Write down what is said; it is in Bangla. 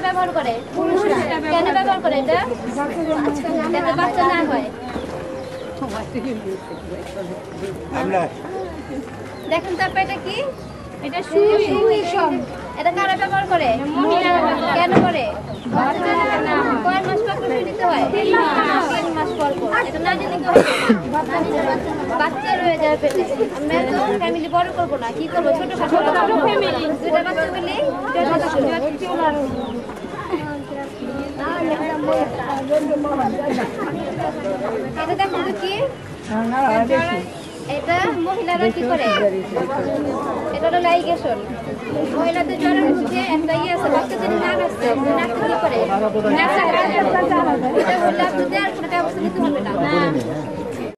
ব্যবহার করে কেন ব্যবহার করে এটা যাতে বাচ্চা না হয় দেখেন তো এটা কি এটা এটা কারা ব্যবহার করে কেন করে কয় মাস পর করে নিতে হয় 3 মাস পর এটা না দিলে কি হবে বাচ্চা রয়ে যাবে পেটে আমরা তো ফ্যামিলি বড় করব না কি করব ছোট ফ্যামিলি দুটো বাচ্চা মিলে এটা দেখুন তো কি এটা মহিলারা কি করে এটা হলো লাইগেশন মহিলাদের জ্বরের মুখে একটা ইয়ে আছে বাচ্চা যদি না আসছে নাক কি করে এটা বললে আপনি দেওয়ার কোনো ব্যবস্থা নিতে হবে না